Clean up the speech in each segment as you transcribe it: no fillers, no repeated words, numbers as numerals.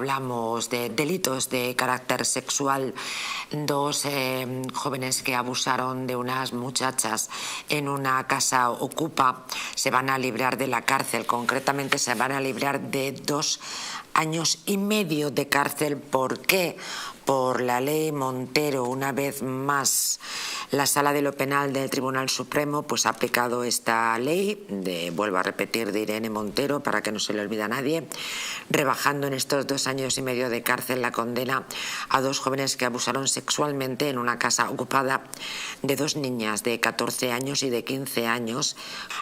hablamos de delitos de carácter sexual. Dos jóvenes que abusaron de unas muchachas en una casa ocupa se van a librar de la cárcel. Concretamente se van a librar de 2 años y medio de cárcel. ¿Por qué? Por la ley Montero. Una vez más, la Sala de lo Penal del Tribunal Supremo pues ha aplicado esta ley, vuelvo a repetir, de Irene Montero, para que no se le olvide a nadie, rebajando en estos 2 años y medio de cárcel la condena a 2 jóvenes que abusaron sexualmente en una casa ocupada de 2 niñas de 14 años y de 15 años.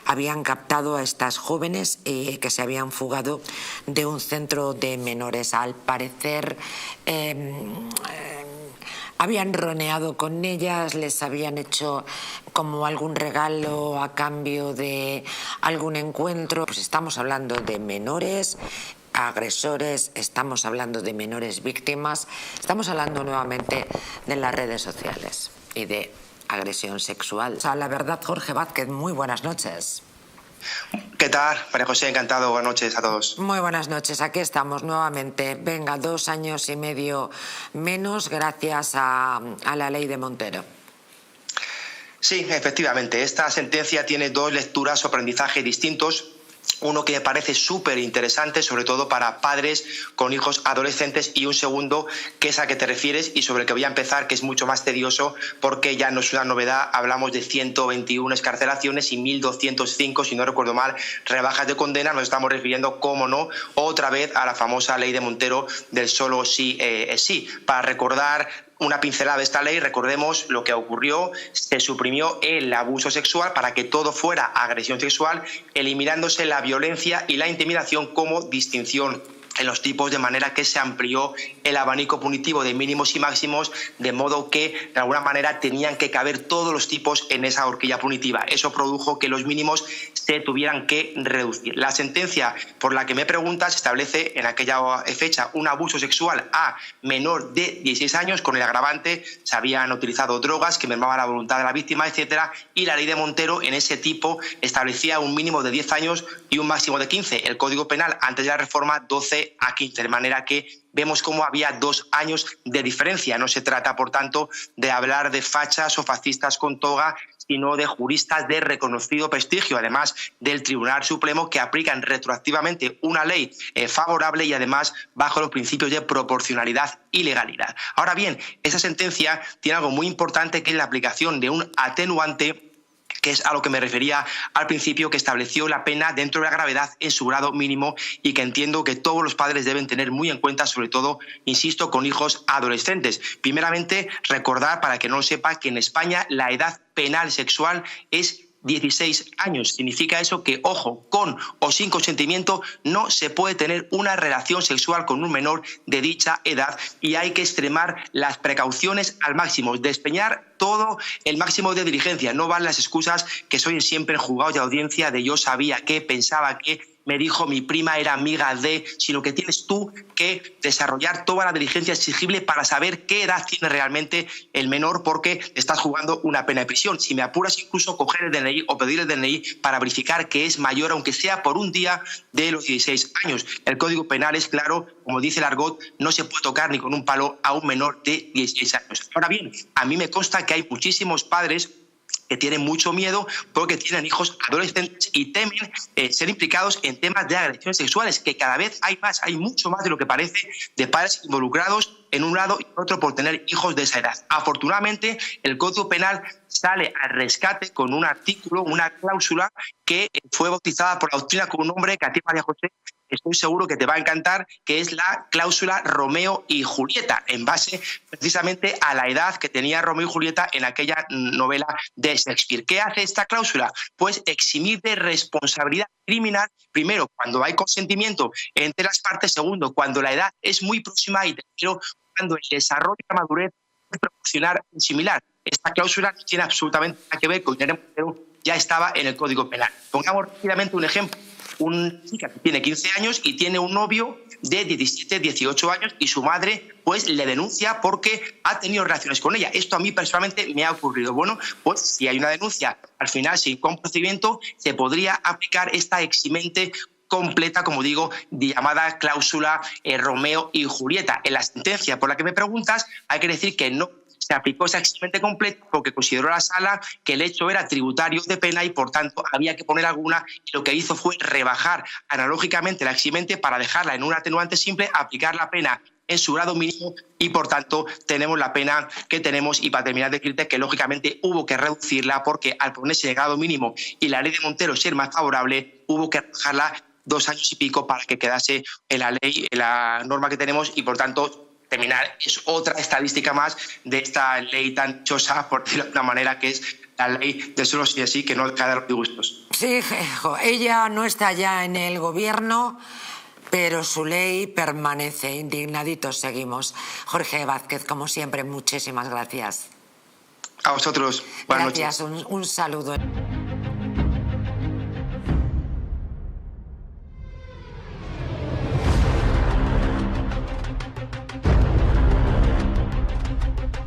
Habían captado a estas jóvenes que se habían fugado de un centro de menores. Al parecer habían roneado con ellas, les habían hecho como algún regalo a cambio de algún encuentro. Pues estamos hablando de menores agresores, estamos hablando de menores víctimas, estamos hablando nuevamente de las redes sociales y de agresión sexual. O sea, la verdad, Jorge Vázquez, muy buenas noches. ¿Qué tal, María José? Encantado. Buenas noches a todos. Muy buenas noches. Aquí estamos nuevamente. Venga, 2 años y medio menos gracias a la ley de Montero. Sí, efectivamente. Esta sentencia tiene 2 lecturas o aprendizajes distintos. Uno que me parece súper interesante, sobre todo para padres con hijos adolescentes, y un segundo que es a que te refieres y sobre el que voy a empezar, que es mucho más tedioso porque ya no es una novedad. Hablamos de 121 excarcelaciones y 1.205, si no recuerdo mal, rebajas de condena. Nos estamos refiriendo, cómo no, otra vez a la famosa ley de Montero del solo sí es sí. Para recordar una pincelada de esta ley, recordemos lo que ocurrió: se suprimió el abuso sexual para que todo fuera agresión sexual, eliminándose la violencia y la intimidación como distinción en los tipos, de manera que se amplió el abanico punitivo de mínimos y máximos, de modo que de alguna manera tenían que caber todos los tipos en esa horquilla punitiva. Eso produjo que los mínimos se tuvieran que reducir. La sentencia por la que me preguntas establece en aquella fecha un abuso sexual a menor de 16 años, con el agravante: se habían utilizado drogas que mermaban la voluntad de la víctima, etcétera, y la ley de Montero en ese tipo establecía un mínimo de 10 años y un máximo de 15. El Código Penal, antes de la reforma, 12 a 15, de manera que vemos cómo había 2 años de diferencia. No se trata, por tanto, de hablar de fachas o fascistas con toga, sino de juristas de reconocido prestigio, además del Tribunal Supremo, que aplican retroactivamente una ley favorable y además bajo los principios de proporcionalidad y legalidad. Ahora bien, esa sentencia tiene algo muy importante, que es la aplicación de un atenuante, que es a lo que me refería al principio, que estableció la pena dentro de la gravedad en su grado mínimo, y que entiendo que todos los padres deben tener muy en cuenta, sobre todo, insisto, con hijos adolescentes. Primeramente, recordar, para que no lo sepa, que en España la edad penal sexual es 16 años. Significa eso que, ojo, con o sin consentimiento, no se puede tener una relación sexual con un menor de dicha edad, y hay que extremar las precauciones al máximo, despeñar todo el máximo de diligencia. No van las excusas que se oyen siempre en juzgados de audiencia de yo sabía que, pensaba que, me dijo mi prima, era amiga de, sino que tienes tú que desarrollar toda la diligencia exigible para saber qué edad tiene realmente el menor, porque estás jugando una pena de prisión. Si me apuras, incluso coger el DNI o pedir el DNI para verificar que es mayor, aunque sea por un día, de los 16 años. El Código Penal es claro, como dice el argot: no se puede tocar ni con un palo a un menor de 16 años. Ahora bien, a mí me consta que hay muchísimos padres que tienen mucho miedo porque tienen hijos adolescentes y temen ser implicados en temas de agresiones sexuales, que cada vez hay más, hay mucho más de lo que parece, de padres involucrados en un lado y otro por tener hijos de esa edad. Afortunadamente, el Código Penal sale al rescate con un artículo, una cláusula que fue bautizada por la doctrina con un nombre que a ti, María José, estoy seguro que te va a encantar, que es la cláusula Romeo y Julieta, en base precisamente a la edad que tenía Romeo y Julieta en aquella novela de Shakespeare. ¿Qué hace esta cláusula? Pues eximir de responsabilidad criminal, primero, cuando hay consentimiento entre las partes; segundo, cuando la edad es muy próxima; y tercero, cuando el desarrollo y la madurez es proporcional y similar. Esta cláusula no tiene absolutamente nada que ver con Irene Montero, ya estaba en el Código Penal. Pongamos rápidamente un ejemplo. Una chica que tiene 15 años y tiene un novio de 17, 18 años, y su madre pues le denuncia porque ha tenido relaciones con ella. Esto a mí personalmente me ha ocurrido. Bueno, pues si hay una denuncia, al final, sin un procedimiento, se podría aplicar esta eximente completa, como digo, llamada cláusula Romeo y Julieta. En la sentencia por la que me preguntas, hay que decir que no se aplicó esa eximente completa porque consideró la sala que el hecho era tributario de pena y, por tanto, había que poner alguna, y lo que hizo fue rebajar analógicamente la eximente para dejarla en un atenuante simple, aplicar la pena en su grado mínimo y, por tanto, tenemos la pena que tenemos. Y para terminar, decirte que, lógicamente, hubo que reducirla porque al ponerse en grado mínimo y la ley de Montero ser más favorable, hubo que rebajarla 2 años y pico para que quedase en la ley, en la norma que tenemos, y, por tanto, terminar es otra estadística más de esta ley tan chosa, por decirlo de una manera, que es la ley de solo sí así, que no deja de dar disgustos. Sí, ella no está ya en el gobierno, pero su ley permanece. Indignaditos seguimos. Jorge Vázquez, como siempre, muchísimas gracias. A vosotros. Buenas noches. Gracias, un saludo.